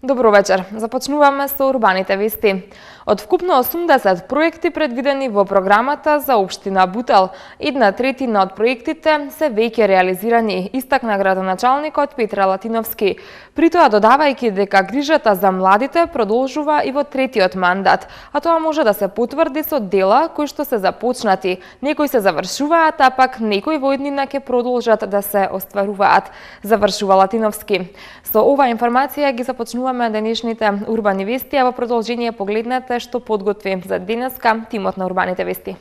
Добро вечер. Започнуваме со урбаните вести. Од вкупно 80 проекти предвидени во програмата за општина Бутел, 1/3 од проектите се веќе реализирани, истакна градоначалникот Петра Латиновски. При тоа додавајќи дека грижата за младите продолжува и во третиот мандат, а тоа може да се потврди со дела кои што се започнати. Некои се завршуваат, а пак некои во иднина ќе продолжат да се остваруваат, завршува Латиновски. Со ова информација ги започнуваме денешните урбани вести, а во продолжение погледнете што подготви за денеска тимот на урбаните вести.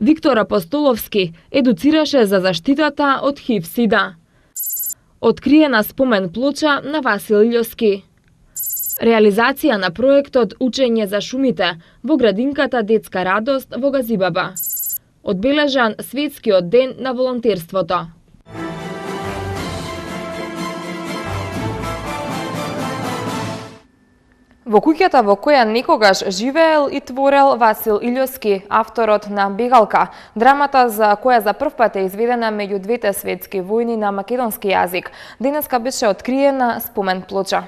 Виктор Апостоловски едуцираше за заштитата од ХИВ-СИДА. Откриена спомен плоча на Васил Илјовски. Реализација на проектот Учење за шумите во градинката Детска радост во Газибаба. Одбележан светскиот ден на волонтерството. Во куќата во која некогаш живеел и творел Васил Илјовски, авторот на Бегалка, драмата за која за прв пат е изведена меѓу двете светски војни на македонски јазик, денеска беше откриена спомен плоча.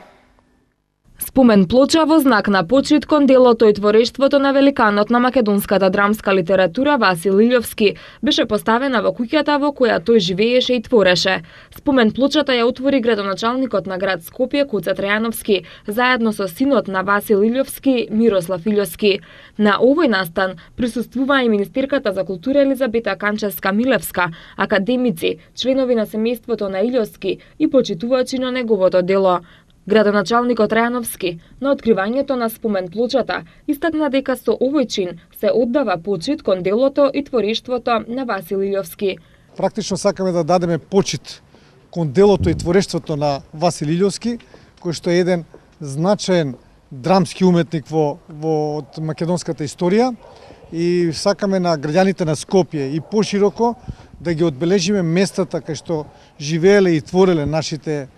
Спомен плоча во знак на почит кон делото и творештвото на великанот на македонската драмска литература Васил Илјовски беше поставена во куќата во која тој живееше и твореше. Спомен плочата ја отвори градоначалникот на град Скопје Куца Трајановски, заедно со синот на Васил Илјовски, Мирослав Илјовски. На овој настан присуствува и министерката за култура Елизабета Канчевска-Милевска, академици, членови на семејството на Илјовски и почитувачи на неговото дело. Градоначалникот Трајановски на откривањето на спомен плочата истакна дека со овој чин се оддава почит кон делото и творештвото на Васил Илјовски. Практично сакаме да дадеме почит кон делото и творештвото на Васил Илјовски, кој што е еден значаен драмски уметник во македонската историја, и сакаме на граѓаните на Скопје и пошироко да ги одбележиме местата кај што живееле и твореле нашите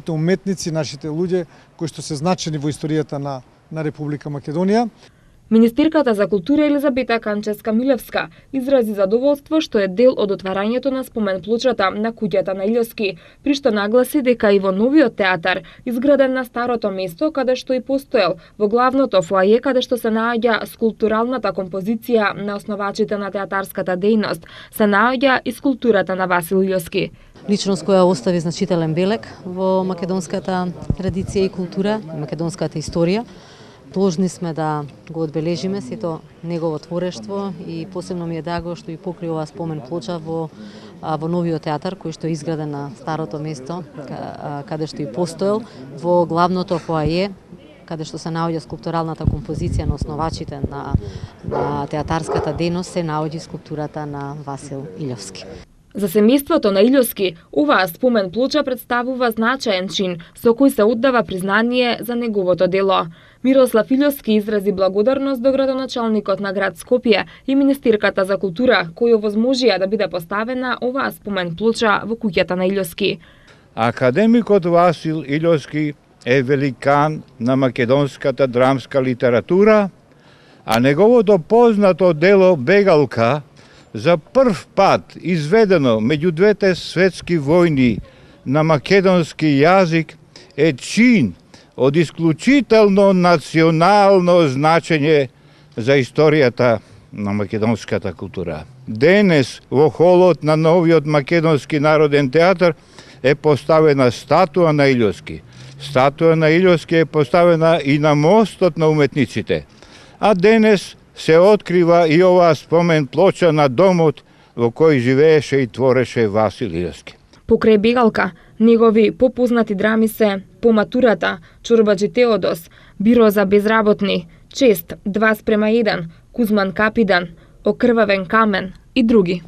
уметници, нашите луѓе кои што се значени во историјата на Република Македонија. Министерката за култура Елизабета Канчевска-Милевска изрази задоволство што е дел од отварањето на спомен плочата на куќата на Илјовски, при што нагласи дека и во новиот театар, изграден на старото место каде што и постоел, во главното фоаје каде што се наоѓа скулптуралната композиција на основачите на театарската дејност, се наоѓа и скулптурата на Васил Илјовски. Личност која остави значителен белег во македонската традиција и култура, македонската историја. Должни сме да го одбележиме сето негово творештво и посебно ми е драго што и покри оваа спомен плоча во новиот театар кој што е изграден на старото место каде што и постоел, во главното фоаје каде што се наоѓа скулптуралната композиција на основачите на театарската дејност, се наоѓа скулптурата на Васил Илјовски. За семејството на Илјовски, оваа спомен плоча представува значаен чин со кој се оддава признание за неговото дело. Мирослав Илјовски изрази благодарност до градоначалникот на град Скопје и министерката за култура, кој овозможија да биде поставена оваа спомен плоча во куќата на Илјовски. Академикот Васил Илјовски е великан на македонската драмска литература, а неговото познато дело Бегалка за прв пат изведено меѓу двете светски војни на македонски јазик е чин од исклучително национално значење за историјата на македонската култура. Денес во холот на новиот македонски народен театар е поставена статуа на Илјовски. Статуа на Илјовски е поставена и на мостот на уметниците. А денес се открива и оваа спомен плоча на домот во кој живееше и твореше Васил Илјовски. Покрај Бегалка, негови попознати драми се По матурата, Чорбаџи Теодос, Биро за безработни, Чест, 2:1, Кузман Капидан, Окрвавен камен и други.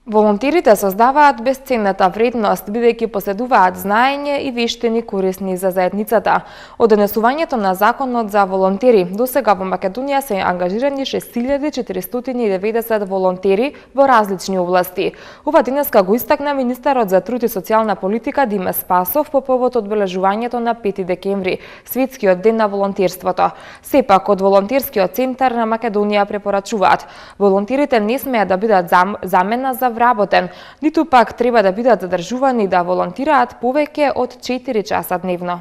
Волонтерите создаваат бесценната вредност, бидејќи поседуваат знаење и вештини корисни за заедницата. Од донесувањето на законот за волонтери, досега во Македонија се ангажирани 6490 волонтери во различни области. Ова денеска го истакна министерот за труд и социјална политика Диме Спасов по повод одбележувањето на 5 декември, светскиот ден на волонтерството. Сепак од волонтерскиот центар на Македонија препорачуваат: волонтерите не смеат да бидат замена за вработен, ниту пак треба да бидат задржувани да волонтираат повеќе од 4 часа дневно.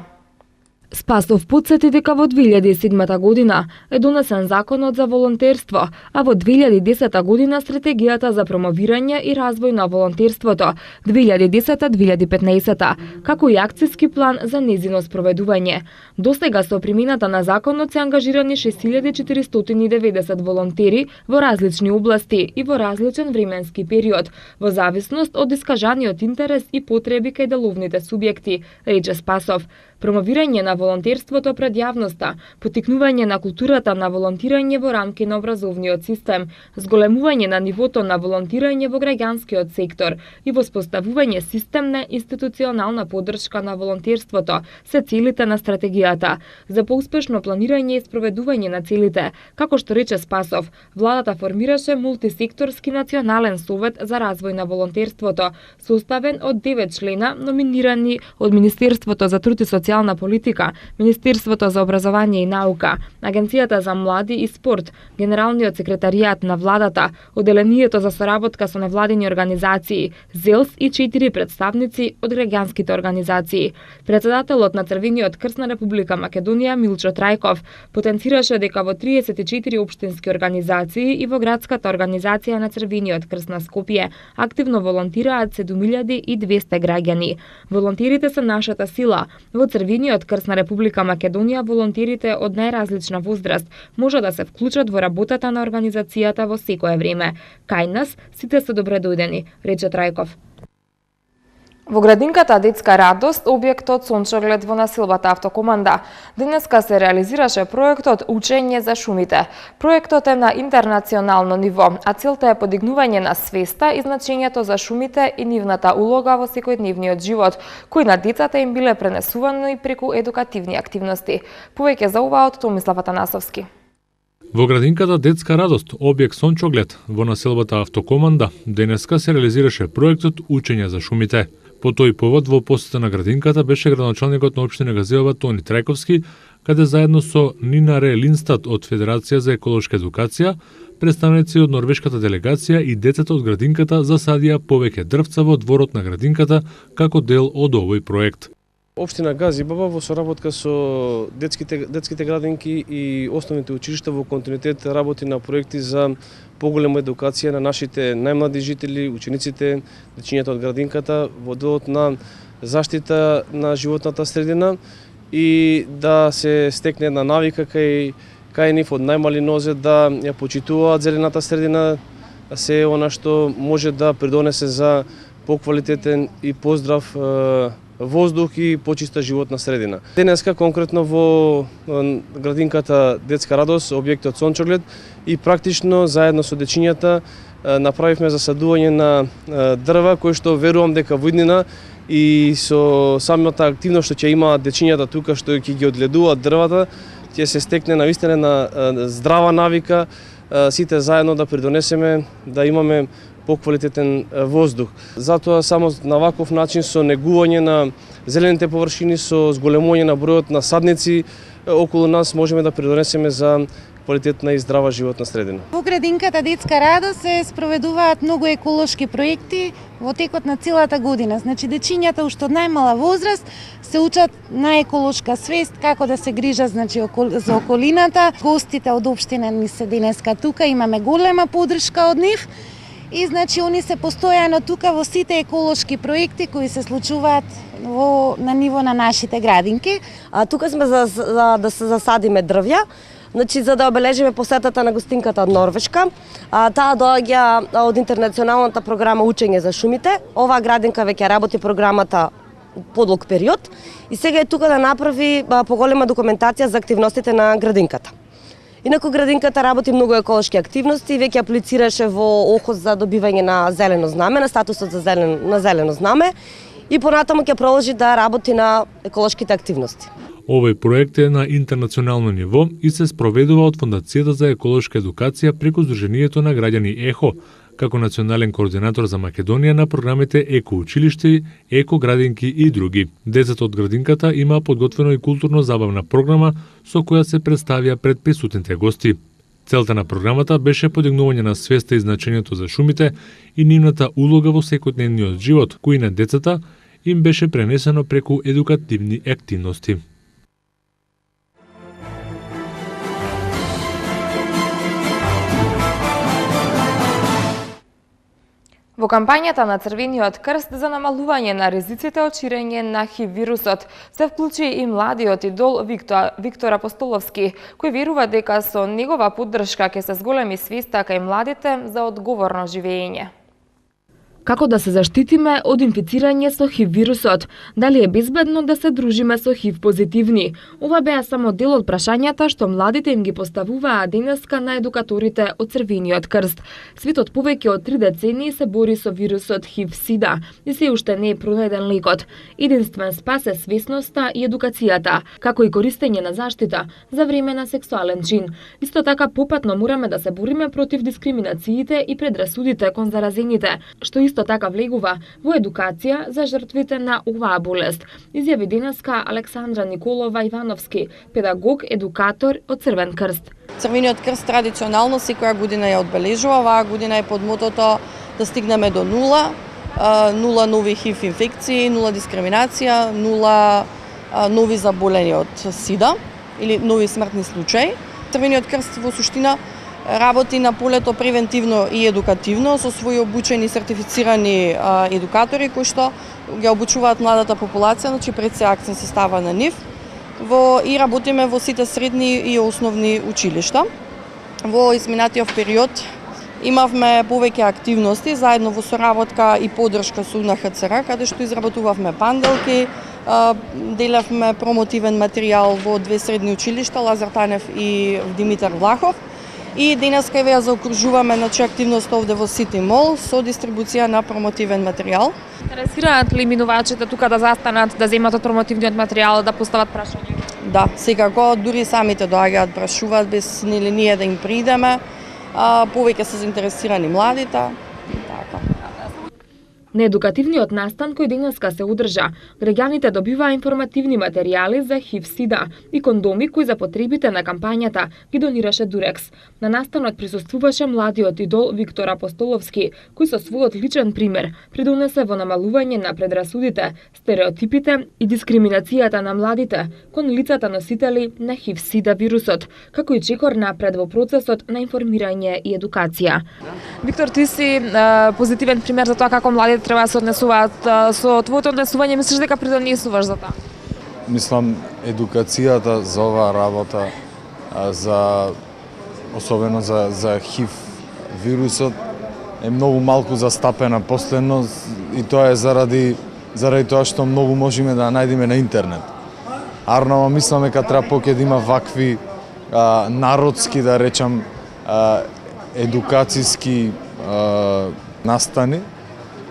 Спасов подсети дека во 2007 година е донесен законот за волонтерство, а во 2010 година стратегијата за промовирање и развој на волонтерството 2010-2015, како и акциски план за незино спроведување. Досега со примината на законот се ангажирани 6490 волонтери во различни области и во различен временски период, во зависност од искажаниот интерес и потреби кај деловните субјекти, рече Спасов. Промовирање на волонтерството пред јавноста, поттикнување на културата на волонтирање во рамки на образовниот систем, зголемување на нивото на волонтирање во граѓанскиот сектор и воспоставување системна институционална поддршка на волонтерството се целите на стратегијата. За поуспешно планирање и спроведување на целите, како што рече Спасов, владата формираше мултисекторски национален совет за развој на волонтерството, составен од 9 члена номинирани од Министерството за труд и социјална политика, Министерството за образование и наука, Агенцијата за млади и спорт, Генералниот секретаријат на владата, Оделението за соработка со невладини организации, ЗЕЛС и 4 представници од граѓанските организации. Председателот на Црвениот крст на Република Македонија Милчо Трајков потенцираше дека во 34 општински организации и во градската организација на Црвениот крст на Скопје активно волонтираат 7200 граѓани. Волонтерите се нашата сила. Во Црвениот крст на Република Македонија волонтерите од најразлична возраст може да се вклучат во работата на организацијата во секое време. Кај нас сите се добре дојдени, рече Трајков. Во градинката Детска радост, објектот Сончоглед во населбата Автокоманда, денеска се реализираше проектот Учење за шумите. Проектот е на интернационално ниво, а целта е подигнување на свеста и значењето за шумите и нивната улога во секојдневниот живот, кои на децата им биле пренесувани преку едукативни активности. Повеќе за ова од Томислав Атанасовски. Во градинката Детска радост, објект Сончоглед во населбата Автокоманда, денеска се реализираше проектот Учење за шумите. По тој повод во посета на градинката беше градоначалникот на општина Газиева Тони Трајковски, каде заедно со Нина Ре Линстад од Федерација за еколошка едукација, представници од норвешката делегација и децата од градинката засадија повеќе дрвца во дворот на градинката како дел од овој проект. Општина Газибаба во соработка со детските градинки и основните училишта во континуитет работи на проекти за поголема едукација на нашите најмлади жители, учениците, дечињата од градинката во делот на заштита на животната средина и да се стекне една навика кај нив од најмали нозе да ја почитуваат зелената средина, се она што може да придонесе за поквалитетен и поздрав воздух и почиста животна средина. Денеска конкретно во градинката Детска радост, објектот Сончоглед, и практично заедно со дечињата направивме засадување на дрва кои што верувам дека во иднина и со самата активност што ќе имаат дечињата тука што ќе ги одгледуваат дрвата, ќе се стекне навистина на здрава навика сите заедно да придонесеме да имаме поквалитетен воздух. Затоа само на ваков начин со негување на зелените површини, со зголемување на бројот на садници околу нас можеме да придонесеме за квалитетна и здрава животна средина. Во градинката Детска радост се спроведуваат многу еколошки проекти во текот на целата година. Значи дечињата уште од најмала возраст се учат на еколошка свест, како да се грижат за околината. Гостите од општина ни се денеска тука, имаме голема поддршка од нив. И значи они се постојано тука во сите еколошки проекти кои се случуваат на ниво на нашите градинки. Тука сме за да се засадиме дрвја, значи за да обележиме посетата на гостинката од Норвешка. Таа доаѓа од интернационалната програма Учење за шумите. Оваа градинка веќе работи програмата подолг период и сега е тука да направи поголема документација за активностите на градинката. Инаку градинката работи многу еколошки активности, веќе аплицираше во ОХОС за добивање на зелено знаме, на статусот за зелено знаме и понатаму ќе продолжи да работи на еколошките активности. Овој проект е на интернационално ниво и се спроведува од Фондацијата за еколошка едукација преку Сдруженијето на граѓани ЕХО, како национален координатор за Македонија на програмите Еко училиште, Еко градинки и други. Децата од градинката имаа подготвено и културно-забавна програма со која се представија пред присутните гости. Целта на програмата беше подигнување на свеста и значењето за шумите и нивната улога во секојдневниот живот, кој на децата им беше пренесено преку едукативни активности. Во кампањата на Црвениот крст за намалување на ризиците од ширење на ХИВ вирусот се вклучи и младиот идол Виктор Апостоловски, кој верува дека со негова поддршка ќе се зголеми свеста кај младите за одговорно живење. Како да се заштитиме од инфицирање со ХИВ вирусот? Дали е безбедно да се дружиме со ХИВ позитивни? Ова беа само дел од прашањата што младите им ги поставуваа денеска на едукаторите од Црвениот крст. Светот повеќе од 3 децении се бори со вирусот ХИВ-СИДА и се уште не е пронајден лекот. Единствен спас е свесноста и едукацијата, како и користење на заштита за време на сексуален чин. Исто така попатно мораме да се бориме против дискриминациите и предрасудите кон заразените, што исто така влегува во едукација за жртвите на оваа болест, изјави денеска Александра Николова Ивановски, педагог, едукатор од Црвен крст. Црвениот крст традиционално секоја година ја одбележува, оваа година е под мотото да стигнеме до нула, нула нови ХИВ инфекции, нула дискриминација, нула нови заболени од СИДА или нови смртни случаи. Црвениот крст во суштина работи на полето превентивно и едукативно со своји обучени сертифицирани едукатори кои што ги обучуваат младата популација, значи пред се акцент се става на нив. И работиме во сите средни и основни училишта. Во изминатиот период имавме повеќе активности заедно во соработка и поддршка со УНХЦР, каде што изработувавме панделки, делевме промотивен материјал во 2 средни училишта, Лазар Танев и Димитар Влахов. И денеска ја заокружуваме активност овде во Сити Мол со дистрибуција на промотивен материјал. Интересираат ли минувачите тука да застанат, да земат од промотивниот материјал, да постават прашања? Да, секако, дури самите доаѓаат, прашуваат без ние да им придеме. Повеќе се заинтересирани младите. Така. На едукативниот настан кој денеска се одржа, граѓаните добиваа информативни материјали за ХИВ-СИДА и кондоми кои за потребите на кампањата ги донираше Дурекс. На настанот присуствуваше младиот идол Виктор Апостоловски, кој со својот личен пример придонесе во намалување на предрасудите, стереотипите и дискриминацијата на младите кон лицата носители на ХИВ-СИДА вирусот, како и чекор напред во процесот на информирање и едукација. Виктор, ти си позитивен пример за тоа како младите треба да се однесуваат. Со твоето однесување мислиш дека придонесуваш за тоа? Мислам, едукацијата за оваа работа, особено за ХИВ вирусот, е многу малку застапена последно и тоа е заради тоа што многу можеме да најдеме на интернет. Арнава мислам дека треба поќе да има вакви народски, да речам, едукацијски настани,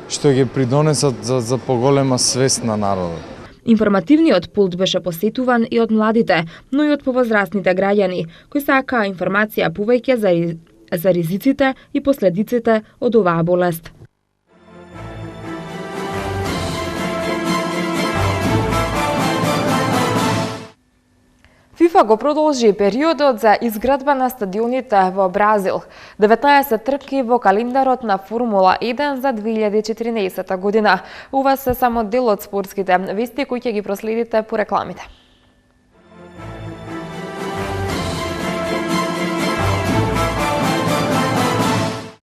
што ги придонесат за поголема свест на народот. Информативниот пулт беше посетуван и од младите, но и од повозрастните граѓани, кои сакаа информација повеќе за ризиците и последиците од оваа болест. ФИФА го продолжи периодот за изградба на стадионите во Бразил. 19 трки во календарот на Формула 1 за 2014 година. Ова се само дел од спортските вести кои ќе ги проследите по рекламите.